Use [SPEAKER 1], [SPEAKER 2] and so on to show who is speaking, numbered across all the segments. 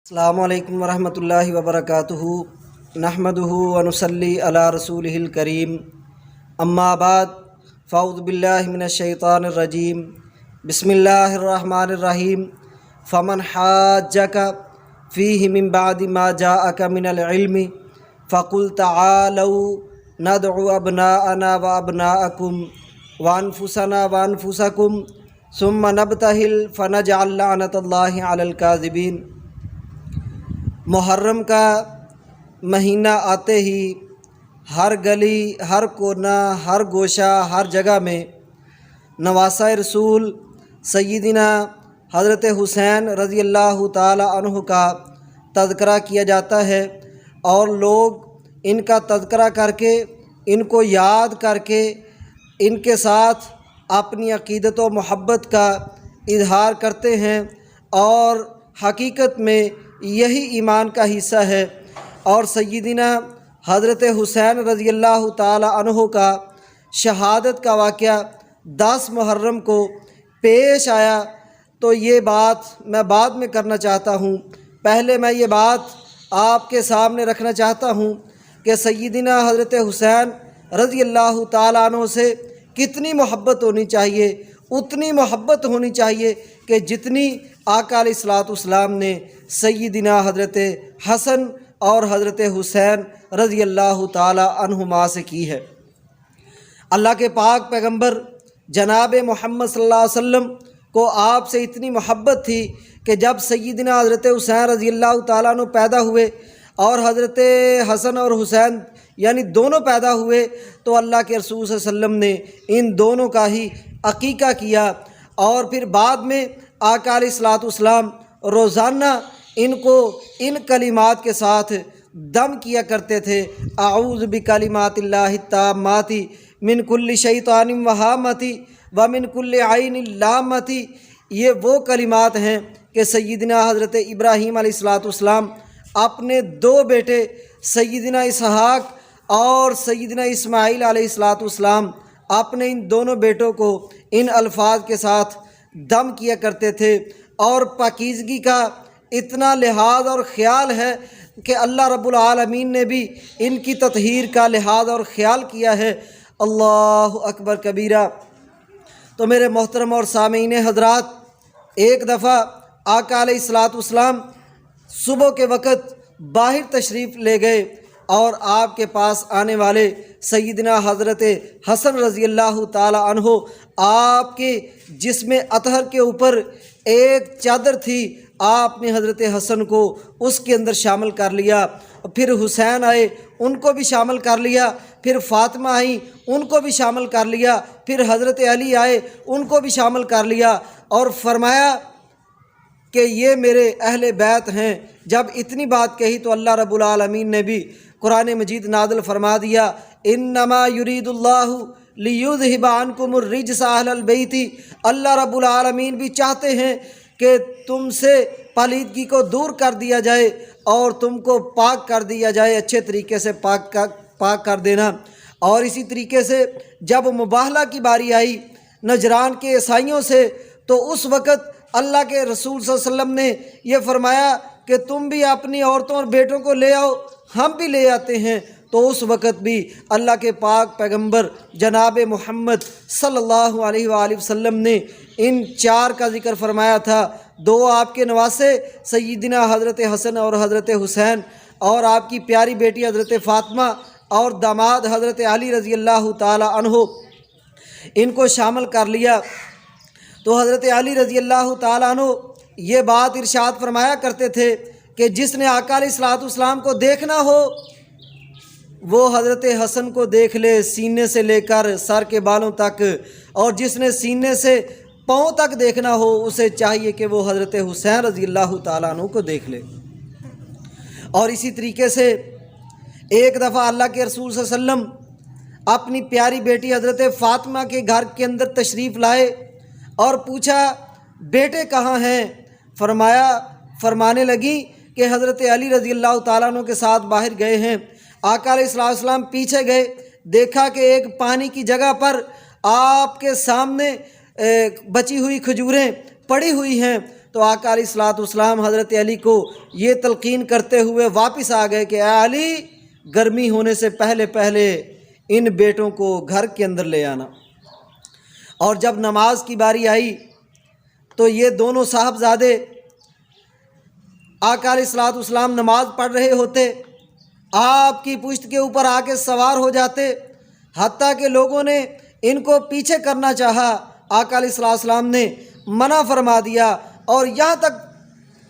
[SPEAKER 1] السلام علیکم ورحمۃ اللہ وبرکاتہ نحمدہ ونصلی علی رسولہ الکریم اما بعد فاعوذ باللہ من الشیطان الرجیم بسم اللہ الرحمن الرحیم فمن حاجک فیہ من بعد ما جاءک من العلم فقل تعالوا ندعو ابناءنا وابناءکم وانفسنا وانفسکم ثم نبتہل فنجعل لعنۃ اللہ علی الکاذبین۔ محرم کا مہینہ آتے ہی ہر گلی، ہر کونا، ہر گوشہ، ہر جگہ میں نواسہ رسول سیدنا حضرت حسین رضی اللہ تعالی عنہ کا تذکرہ کیا جاتا ہے، اور لوگ ان کا تذکرہ کر کے، ان کو یاد کر کے، ان کے ساتھ اپنی عقیدت و محبت کا اظہار کرتے ہیں، اور حقیقت میں یہی ایمان کا حصہ ہے۔ اور سیدنا حضرت حسین رضی اللہ تعالی عنہ کا شہادت کا واقعہ 10 محرم کو پیش آیا، تو یہ بات میں بعد میں کرنا چاہتا ہوں۔ پہلے میں یہ بات آپ کے سامنے رکھنا چاہتا ہوں کہ سیدنا حضرت حسین رضی اللہ تعالی عنہ سے کتنی محبت ہونی چاہیے، اتنی محبت ہونی چاہیے کہ جتنی آقا علیہ الصلوۃ والسلام نے سیدنا حضرت حسن اور حضرت حسین رضی اللہ تعالی عنہما سے کی ہے۔ اللہ کے پاک پیغمبر جناب محمد صلی اللہ علیہ وسلم کو آپ سے اتنی محبت تھی کہ جب سیدنا حضرت حسین رضی اللہ تعالیٰ عنہ پیدا ہوئے اور حضرت حسن اور حسین یعنی دونوں پیدا ہوئے، تو اللہ کے رسول صلی اللہ علیہ وسلم نے ان دونوں کا ہی عقیقہ کیا، اور پھر بعد میں آقا علیہ الصلوۃ والسلام روزانہ ان کو ان کلمات کے ساتھ دم کیا کرتے تھے: اعوذ بکلمات اللہ التامات من کل شیطان وہامۃ ومن کل عین لامۃ۔ یہ وہ کلمات ہیں کہ سیدنا حضرت ابراہیم علیہ الصلوۃ والسلام اپنے 2 بیٹے سیدنا اسحاق اور سیدنا اسماعیل علیہ الصلوۃ والسلام اپنے ان دونوں بیٹوں کو ان الفاظ کے ساتھ دم کیا کرتے تھے۔ اور پاکیزگی کا اتنا لحاظ اور خیال ہے کہ اللہ رب العالمین نے بھی ان کی تطہیر کا لحاظ اور خیال کیا ہے۔ اللہ اکبر کبیرہ۔ تو میرے محترم اور سامعین حضرات، ایک دفعہ آقا علیہ الصلوۃ والسلام صبح کے وقت باہر تشریف لے گئے، اور آپ کے پاس آنے والے سیدنا حضرت حسن رضی اللہ تعالی عنہ، آپ کے جسم اطہر کے اوپر ایک چادر تھی، آپ نے حضرت حسن کو اس کے اندر شامل کر لیا، پھر حسین آئے ان کو بھی شامل کر لیا، پھر فاطمہ آئیں ان کو بھی شامل کر لیا، پھر حضرت علی آئے ان کو بھی شامل کر لیا، اور فرمایا کہ یہ میرے اہل بیت ہیں۔ جب اتنی بات کہی تو اللہ رب العالمین نے بھی قرآن مجید نازل فرما دیا: انما یرید اللہ لیذہب عنکم الرجس اہل البیت۔ اللہ رب العالمین بھی چاہتے ہیں کہ تم سے پلیدگی کو دور کر دیا جائے اور تم کو پاک کر دیا جائے، اچھے طریقے سے پاک کر دینا۔ اور اسی طریقے سے جب مباہلہ کی باری آئی نجران کے عیسائیوں سے، تو اس وقت اللہ کے رسول صلی اللہ علیہ وسلم نے یہ فرمایا کہ تم بھی اپنی عورتوں اور بیٹوں کو لے آؤ، ہم بھی لے آتے ہیں۔ تو اس وقت بھی اللہ کے پاک پیغمبر جناب محمد صلی اللہ علیہ وآلہ وسلم نے ان 4 کا ذکر فرمایا تھا: 2 آپ کے نواسے سیدنا حضرت حسن اور حضرت حسین، اور آپ کی پیاری بیٹی حضرت فاطمہ، اور داماد حضرت علی رضی اللہ تعالی عنہ، ان کو شامل کر لیا۔ تو حضرت علی رضی اللہ تعالی عنہ یہ بات ارشاد فرمایا کرتے تھے کہ جس نے آقا علیہ الصلوۃ والسلام کو دیکھنا ہو وہ حضرت حسن کو دیکھ لے، سینے سے لے کر سر کے بالوں تک، اور جس نے سینے سے پاؤں تک دیکھنا ہو اسے چاہیے کہ وہ حضرت حسین رضی اللہ تعالیٰ عنہ کو دیکھ لے۔ اور اسی طریقے سے ایک دفعہ اللہ کے رسول صلی اللہ علیہ وسلم اپنی پیاری بیٹی حضرت فاطمہ کے گھر کے اندر تشریف لائے اور پوچھا: بیٹے کہاں ہیں؟ فرمانے لگی کہ حضرت علی رضی اللہ تعالیٰ عنہ کے ساتھ باہر گئے ہیں۔ آقا علیہ الصلوۃ والسلام پیچھے گئے، دیکھا کہ ایک پانی کی جگہ پر آپ کے سامنے بچی ہوئی کھجوریں پڑی ہوئی ہیں۔ تو آقا علیہ الصلوۃ والسلام حضرت علی کو یہ تلقین کرتے ہوئے واپس آ گئے کہ اے علی، گرمی ہونے سے پہلے پہلے ان بیٹوں کو گھر کے اندر لے آنا۔ اور جب نماز کی باری آئی تو یہ دونوں صاحبزادے آقا علیہ الصلوۃ والسلام نماز پڑھ رہے ہوتے، آپ کی پشت کے اوپر آ کے سوار ہو جاتے، حتیٰ کہ لوگوں نے ان کو پیچھے کرنا چاہا، آقا علیہ الصلوۃ والسلام نے منع فرما دیا۔ اور یہاں تک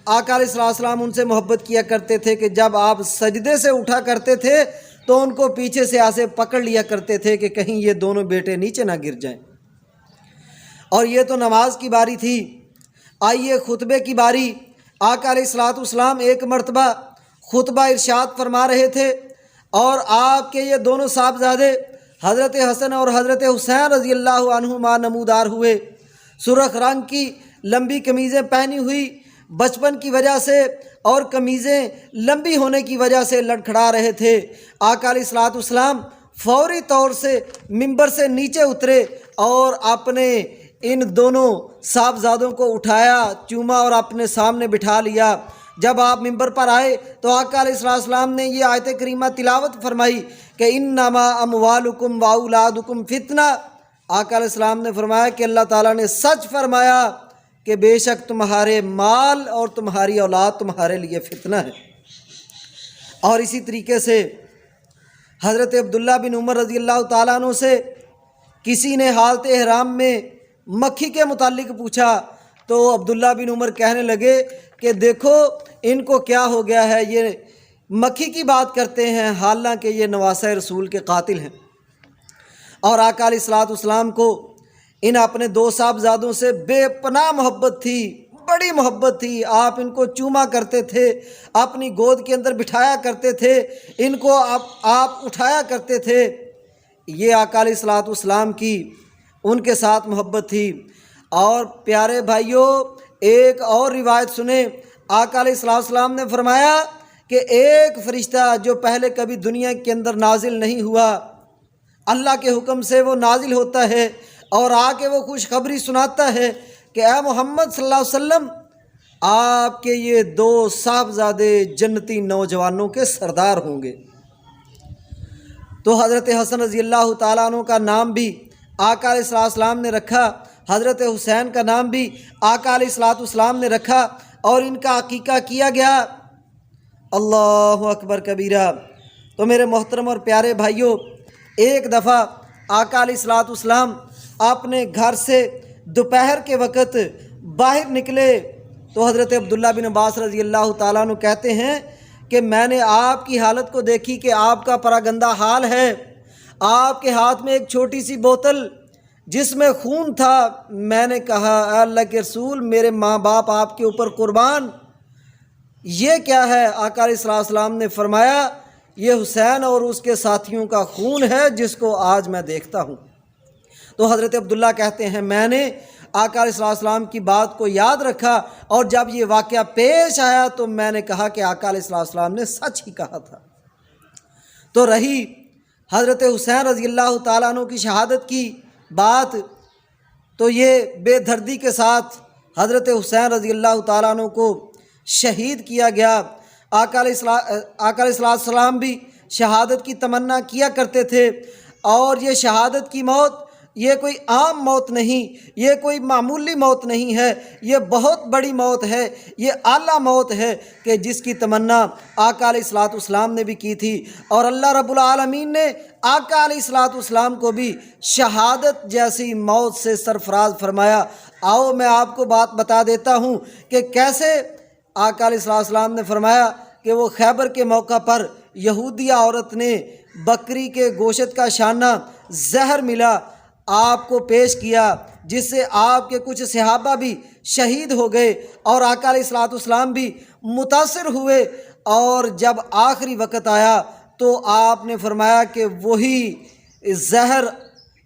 [SPEAKER 1] آقا علیہ الصلوۃ والسلام ان سے محبت کیا کرتے تھے کہ جب آپ سجدے سے اٹھا کرتے تھے تو ان کو پیچھے سے ایسے پکڑ لیا کرتے تھے کہ کہیں یہ دونوں بیٹے نیچے نہ گر جائیں۔ اور یہ تو نماز کی باری تھی، آئیے خطبے کی باری۔ آقا علیہ الصلوۃ والسلام ایک مرتبہ خطبہ ارشاد فرما رہے تھے اور آپ کے یہ دونوں صاحبزادے حضرت حسن اور حضرت حسین رضی اللہ عنہما نمودار ہوئے، سرخ رنگ کی لمبی قمیضیں پہنی ہوئی، بچپن کی وجہ سے اور قمیضیں لمبی ہونے کی وجہ سے لڑکھڑا رہے تھے۔ آقا علیہ الصلوۃ والسلام فوری طور سے ممبر سے نیچے اترے اور اپنے ان دونوں صاحبزادوں کو اٹھایا، چوما اور اپنے سامنے بٹھا لیا۔ جب آپ ممبر پر آئے تو آقا علیہ الصلوۃ والسلام نے یہ آیت کریمہ تلاوت فرمائی کہ انما اموالکم واولادکم فتنہ۔ آقا علیہ السلام نے فرمایا کہ اللہ تعالیٰ نے سچ فرمایا کہ بے شک تمہارے مال اور تمہاری اولاد تمہارے لیے فتنہ ہے۔ اور اسی طریقے سے حضرت عبداللہ بن عمر رضی اللہ تعالیٰ عنہ سے کسی نے حالت احرام میں مکھی کے متعلق پوچھا تو عبداللہ بن عمر کہنے لگے کہ دیکھو ان کو کیا ہو گیا ہے، یہ مکھی کی بات کرتے ہیں حالانکہ یہ نواسۂ رسول کے قاتل ہیں۔ اور آقا علیہ الصلوۃ والسلام کو ان اپنے دو صاحبزادوں سے بے پناہ محبت تھی، بڑی محبت تھی۔ آپ ان کو چوما کرتے تھے، اپنی گود کے اندر بٹھایا کرتے تھے، ان کو آپ اٹھایا کرتے تھے۔ یہ آقا علیہ الصلوۃ والسلام کی ان کے ساتھ محبت تھی۔ اور پیارے بھائیوں، ایک اور روایت سنیں۔ آقا علیہ الصلوۃ والسلام نے فرمایا کہ ایک فرشتہ جو پہلے کبھی دنیا کے اندر نازل نہیں ہوا، اللہ کے حکم سے وہ نازل ہوتا ہے اور آ کے وہ خوشخبری سناتا ہے کہ اے محمد صلی اللہ علیہ وسلم، آپ کے یہ دو صاحبزادے جنتی نوجوانوں کے سردار ہوں گے۔ تو حضرت حسن رضی اللہ تعالیٰ عنہ کا نام بھی آقا علیہ الصلوۃ والسلام نے رکھا، حضرت حسین کا نام بھی آقا علیہ الصلوۃ والسلام نے رکھا اور ان کا عقیقہ کیا گیا۔ اللہ اکبر کبیرہ۔ تو میرے محترم اور پیارے بھائیوں، ایک دفعہ آقا علیہ الصلوۃ والسلام اپنے گھر سے دوپہر کے وقت باہر نکلے تو حضرت عبداللہ بن عباس رضی اللہ تعالیٰ عنہ کہتے ہیں کہ میں نے آپ کی حالت کو دیکھی کہ آپ کا پراگندہ حال ہے، آپ کے ہاتھ میں ایک چھوٹی سی بوتل جس میں خون تھا۔ میں نے کہا اے اللہ کے رسول، میرے ماں باپ آپ کے اوپر قربان، یہ کیا ہے؟ آقا علیہ الصلوۃ والسلام نے فرمایا یہ حسین اور اس کے ساتھیوں کا خون ہے جس کو آج میں دیکھتا ہوں۔ تو حضرت عبداللہ کہتے ہیں میں نے آقا علیہ الصلوۃ والسلام کی بات کو یاد رکھا اور جب یہ واقعہ پیش آیا تو میں نے کہا کہ آقا علیہ الصلوۃ والسلام نے سچ ہی کہا تھا۔ تو رہی حضرت حسین رضی اللہ تعالیٰ عنہ کی شہادت کی بات، تو یہ بے دردی کے ساتھ حضرت حسین رضی اللہ تعالیٰ عنہ کو شہید کیا گیا۔ آقا علیہ الصلوۃ والسلام بھی شہادت کی تمنا کیا کرتے تھے، اور یہ شہادت کی موت یہ کوئی عام موت نہیں، یہ کوئی معمولی موت نہیں ہے، یہ بہت بڑی موت ہے، یہ اعلیٰ موت ہے کہ جس کی تمنا آقا علیہ الصلوۃ والسلام نے بھی کی تھی۔ اور اللہ رب العالمین نے آقا علیہ الصلوۃ والسلام کو بھی شہادت جیسی موت سے سرفراز فرمایا۔ آؤ میں آپ کو بات بتا دیتا ہوں کہ کیسے آقا علیہ الصلوۃ والسلام نے فرمایا کہ وہ خیبر کے موقع پر یہودیہ عورت نے بکری کے گوشت کا شانہ زہر ملا آپ کو پیش کیا، جس سے آپ کے کچھ صحابہ بھی شہید ہو گئے اور آقا علیہ الصلوۃ والسلام بھی متاثر ہوئے۔ اور جب آخری وقت آیا تو آپ نے فرمایا کہ وہی زہر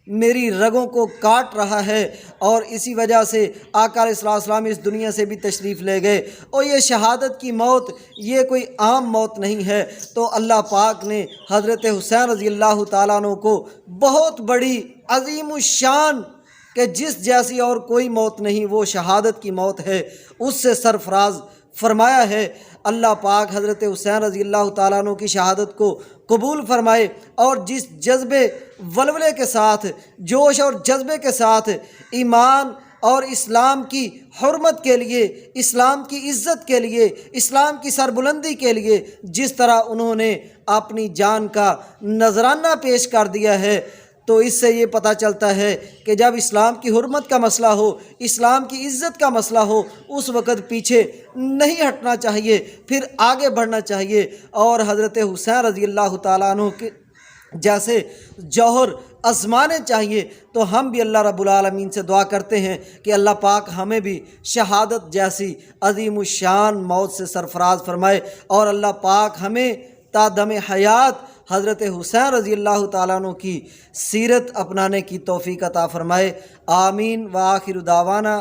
[SPEAKER 1] میری رگوں کو کاٹ رہا ہے، اور اسی وجہ سے آقا علیہ الصلوۃ والسلام اس دنیا سے بھی تشریف لے گئے۔ اور یہ شہادت کی موت یہ کوئی عام موت نہیں ہے۔ تو اللہ پاک نے حضرت حسین رضی اللہ تعالیٰ عنہ کو بہت بڑی عظیم الشان کہ جس جیسی اور کوئی موت نہیں وہ شہادت کی موت ہے، اس سے سرفراز فرمایا ہے۔ اللہ پاک حضرت حسین رضی اللہ تعالیٰ عنہ کی شہادت کو قبول فرمائے، اور جس جذبے ولولے کے ساتھ، جوش اور جذبے کے ساتھ ایمان اور اسلام کی حرمت کے لیے، اسلام کی عزت کے لیے، اسلام کی سربلندی کے لیے جس طرح انہوں نے اپنی جان کا نذرانہ پیش کر دیا ہے، تو اس سے یہ پتہ چلتا ہے کہ جب اسلام کی حرمت کا مسئلہ ہو، اسلام کی عزت کا مسئلہ ہو، اس وقت پیچھے نہیں ہٹنا چاہیے، پھر آگے بڑھنا چاہیے، اور حضرت حسین رضی اللہ تعالیٰ عنہ کے جیسے جوہر آزمانے چاہیے۔ تو ہم بھی اللہ رب العالمین سے دعا کرتے ہیں کہ اللہ پاک ہمیں بھی شہادت جیسی عظیم الشان موت سے سرفراز فرمائے، اور اللہ پاک ہمیں تا دم حیات حضرت حسین رضی اللہ تعالیٰ عنہ کی سیرت اپنانے کی توفیق عطا فرمائے۔ آمین۔ وآخر دعوانا